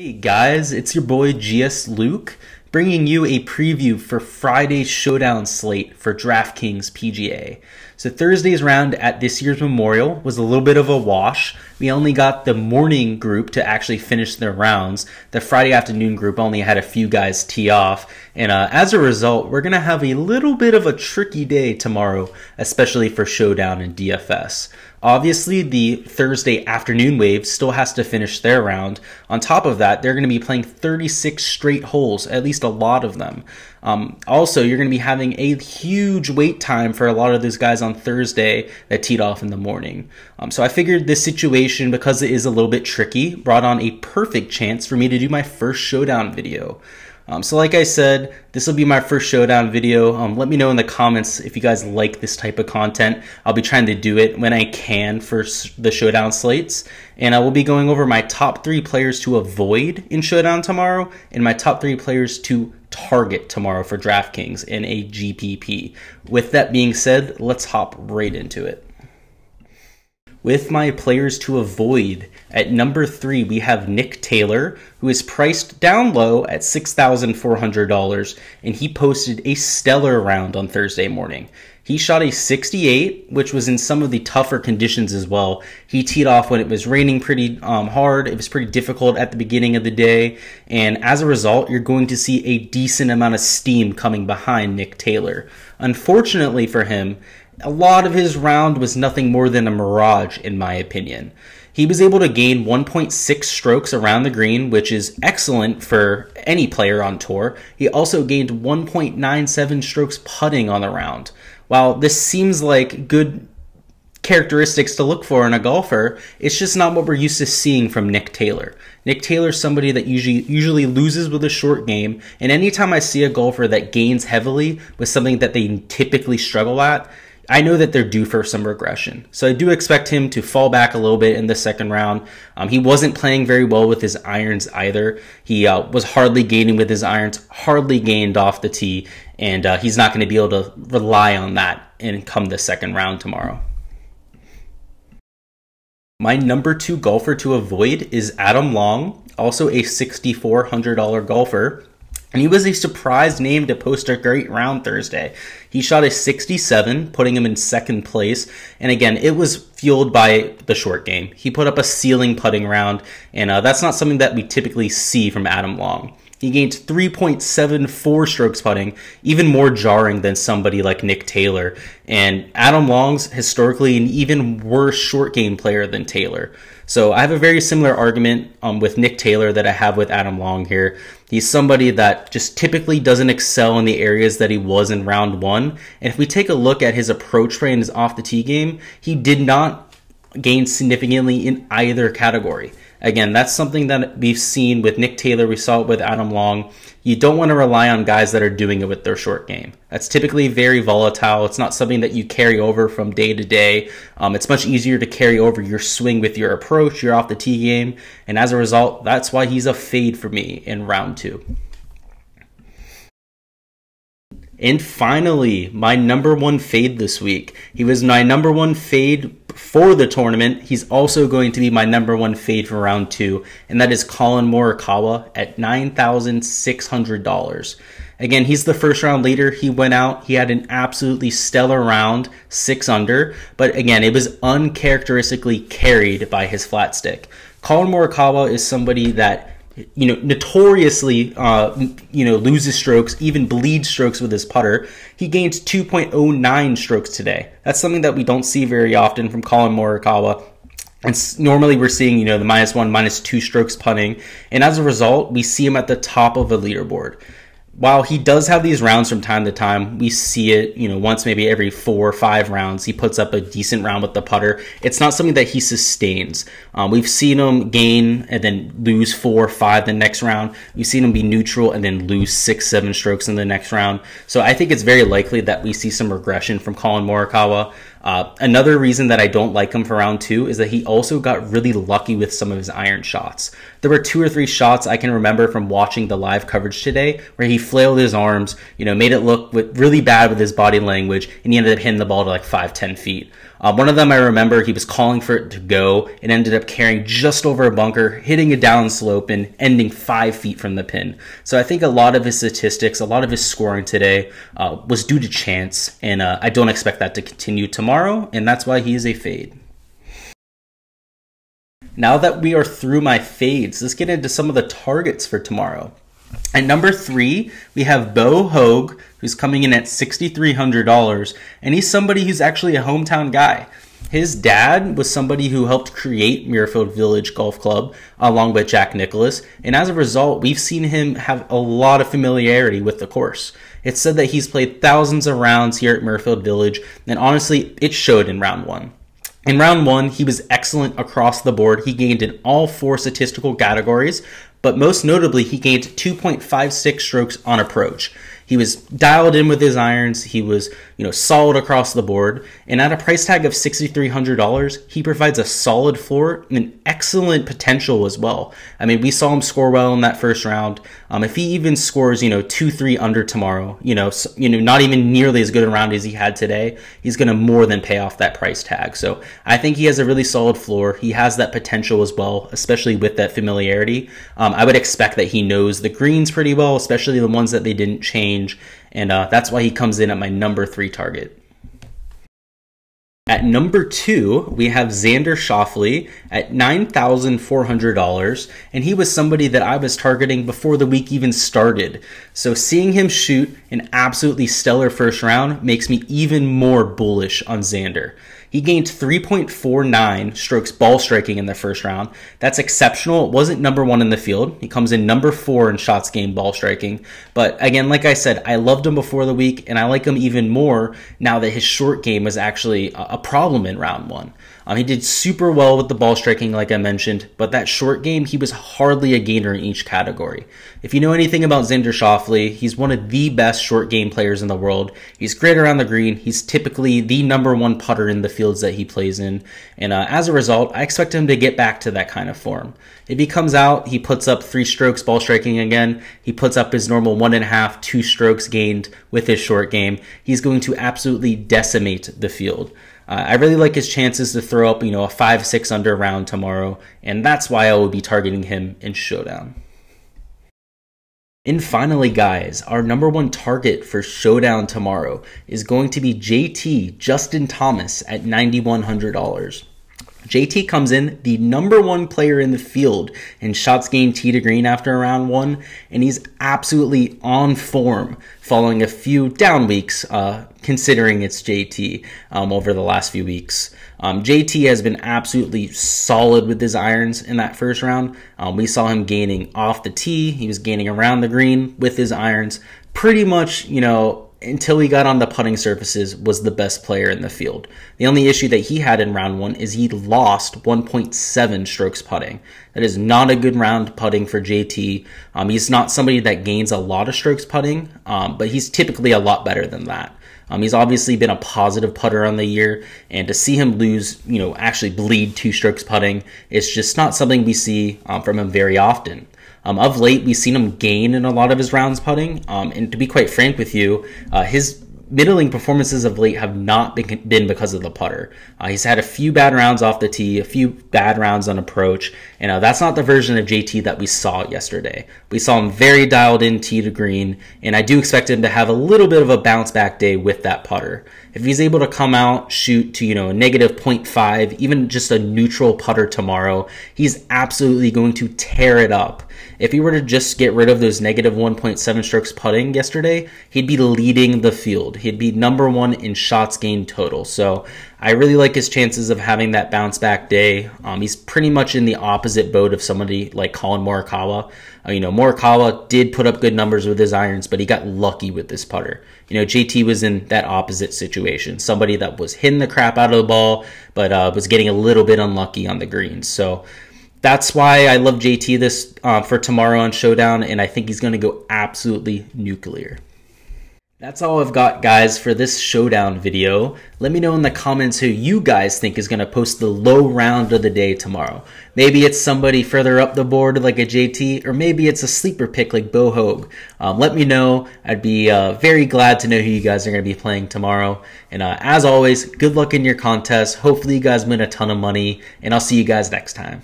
Hey guys, it's your boy GS Luke, bringing you a preview for Friday Showdown slate for DraftKings PGA. So Thursday's round at this year's Memorial was a little bit of a wash. We only got the morning group to actually finish their rounds. The Friday afternoon group only had a few guys tee off. And as a result, we're going to have a little bit of a tricky day tomorrow, especially for Showdown and DFS. Obviously, the Thursday afternoon wave still has to finish their round. On top of that, they're going to be playing 36 straight holes, at least a lot of them. Also, you're going to be having a huge wait time for a lot of those guys on Thursday that teed off in the morning. So I figured this situation, because it is a little bit tricky, brought on a perfect chance for me to do my first Showdown video. So like I said, this will be my first Showdown video. Let me know in the comments if you guys like this type of content. I'll be trying to do it when I can for the Showdown slates. And I will be going over my top 3 players to avoid in Showdown tomorrow and my top 3 players to target tomorrow for DraftKings in a GPP. With that being said, let's hop right into it. With my players to avoid, at number 3, we have Nick Taylor, who is priced down low at $6,400, and he posted a stellar round on Thursday morning. He shot a 68, which was in some of the tougher conditions as well. He teed off when it was raining pretty hard. It was pretty difficult at the beginning of the day, and as a result, you're going to see a decent amount of steam coming behind Nick Taylor. Unfortunately for him, a lot of his round was nothing more than a mirage, in my opinion. He was able to gain 1.6 strokes around the green, which is excellent for any player on tour. He also gained 1.97 strokes putting on the round. While this seems like good characteristics to look for in a golfer, it's just not what we're used to seeing from Nick Taylor. Nick Taylor's somebody that usually loses with a short game, and anytime I see a golfer that gains heavily with something that they typically struggle at, I know that they're due for some regression. So I do expect him to fall back a little bit in the second round. He wasn't playing very well with his irons either. He was hardly gaining with his irons, hardly gained off the tee, and he's not going to be able to rely on that and come the second round tomorrow. My number 2 golfer to avoid is Adam Long, also a $6,400 golfer. And he was a surprise name to post a great round Thursday. He shot a 67, putting him in second place. And again, it was fueled by the short game. He put up a ceiling putting round, and that's not something that we typically see from Adam Long. He gained 3.74 strokes putting, even more jarring than somebody like Nick Taylor. And Adam Long's historically an even worse short game player than Taylor. So I have a very similar argument with Nick Taylor that I have with Adam Long here. He's somebody that just typically doesn't excel in the areas that he was in round 1. And if we take a look at his approach play and his off the tee game, he did not gain significantly in either category. Again, that's something that we've seen with Nick Taylor. We saw it with Adam Long. You don't want to rely on guys that are doing it with their short game. That's typically very volatile. It's not something that you carry over from day to day. It's much easier to carry over your swing with your approach, your off the tee game. And as a result, that's why he's a fade for me in round 2. And finally, my number 1 fade this week. He was my number 1 fade for the tournament. He's also going to be my number 1 fade for round 2, and that is Collin Murakawa at $9,600. Again, he's the first round leader. He went out. He had an absolutely stellar round, 6 under, but again, it was uncharacteristically carried by his flat stick. Collin Murakawa is somebody that notoriously, loses strokes, even bleeds strokes with his putter. He gained 2.09 strokes today. That's something that we don't see very often from Collin Murakawa. And normally we're seeing, the -1, -2 strokes putting. And as a result, we see him at the top of a leaderboard. While he does have these rounds from time to time, we see it, once maybe every 4 or 5 rounds, he puts up a decent round with the putter. It's not something that he sustains. We've seen him gain and then lose 4 or 5 the next round. We've seen him be neutral and then lose 6, 7 strokes in the next round. So I think it's very likely that we see some regression from Collin Murakawa. Another reason that I don't like him for round 2 is that he also got really lucky with some of his iron shots. There were 2 or 3 shots I can remember from watching the live coverage today where he flailed his arms, made it look really bad with his body language, and he ended up hitting the ball to like 5-10 feet. One of them, I remember, he was calling for it to go and ended up carrying just over a bunker, hitting a downslope and ending 5 feet from the pin. So I think a lot of his statistics, a lot of his scoring today was due to chance, and I don't expect that to continue tomorrow, and that's why he is a fade. Now that we are through my fades, let's get into some of the targets for tomorrow. At number 3, we have Hogue, who's coming in at $6,300, and he's somebody who's actually a hometown guy. His dad was somebody who helped create Muirfield Village Golf Club along with Jack Nicklaus, and as a result, we've seen him have a lot of familiarity with the course. It's said that he's played thousands of rounds here at Muirfield Village, and honestly, it showed in round 1. In round 1, he was excellent across the board. He gained in all 4 statistical categories, but most notably, he gained 2.56 strokes on approach. He was dialed in with his irons. He was, solid across the board. And at a price tag of $6,300, he provides a solid floor and an excellent potential as well. I mean, we saw him score well in that first round. If he even scores, 2-3 under tomorrow, not even nearly as good a round as he had today, he's going to more than pay off that price tag. So I think he has a really solid floor. He has that potential as well, especially with that familiarity. I would expect that he knows the greens pretty well, especially the ones that they didn't change. And that's why he comes in at my number 3 target. At number 2, we have Xander Schauffele at $9,400, and he was somebody that I was targeting before the week even started. So seeing him shoot an absolutely stellar first round makes me even more bullish on Xander. He gained 3.49 strokes ball striking in the first round. That's exceptional. It wasn't number 1 in the field. He comes in number 4 in shots gained ball striking. But again, like I said, I loved him before the week, and I like him even more now that his short game was actually a problem in round 1. He did super well with the ball striking, like I mentioned, but that short game, he was hardly a gainer in each category. If you know anything about Xander Schauffele, he's one of the best short game players in the world. He's great around the green. He's typically the number 1 putter in the fields that he plays in. And as a result, I expect him to get back to that kind of form. If he comes out, he puts up 3 strokes ball striking again. He puts up his normal 1.5, 2 strokes gained with his short game. He's going to absolutely decimate the field. I really like his chances to throw up, a 5-6 under round tomorrow, and that's why I will be targeting him in Showdown. And finally, guys, our number 1 target for Showdown tomorrow is going to be JT, Justin Thomas, at $9,100. JT comes in the number 1 player in the field in shots gained tee to green after round 1, and he's absolutely on form following a few down weeks, considering it's JT over the last few weeks. JT has been absolutely solid with his irons in that first round. We saw him gaining off the tee. He was gaining around the green with his irons. Pretty much, until he got on the putting surfaces, was the best player in the field. The only issue that he had in round 1 is he lost 1.7 strokes putting. That is not a good round putting for JT. He's not somebody that gains a lot of strokes putting, but he's typically a lot better than that. He's obviously been a positive putter on the year, and to see him lose, actually bleed 2 strokes putting, it's just not something we see from him very often. Of late, we've seen him gain in a lot of his rounds putting, and to be quite frank with you, his middling performances of late have not been because of the putter. He's had a few bad rounds off the tee, a few bad rounds on approach, and that's not the version of JT that we saw yesterday. We saw him very dialed in tee to green, and I do expect him to have a little bit of a bounce back day with that putter. If he's able to come out, shoot to, a negative 0.5, even just a neutral putter tomorrow, he's absolutely going to tear it up. If he were to just get rid of those negative 1.7 strokes putting yesterday, he'd be leading the field. He'd be number 1 in shots gained total. So I really like his chances of having that bounce back day. He's pretty much in the opposite boat of somebody like Collin Murakawa. Murakawa did put up good numbers with his irons, but he got lucky with this putter. JT was in that opposite situation. Somebody that was hitting the crap out of the ball, but was getting a little bit unlucky on the greens. So that's why I love JT this for tomorrow on Showdown, and I think he's going to go absolutely nuclear. That's all I've got, guys, for this showdown video. Let me know in the comments who you guys think is going to post the low round of the day tomorrow. Maybe it's somebody further up the board like a JT, or maybe it's a sleeper pick like Bo Hogue. Let me know. I'd be very glad to know who you guys are going to be playing tomorrow. And as always, good luck in your contest. Hopefully you guys win a ton of money, and I'll see you guys next time.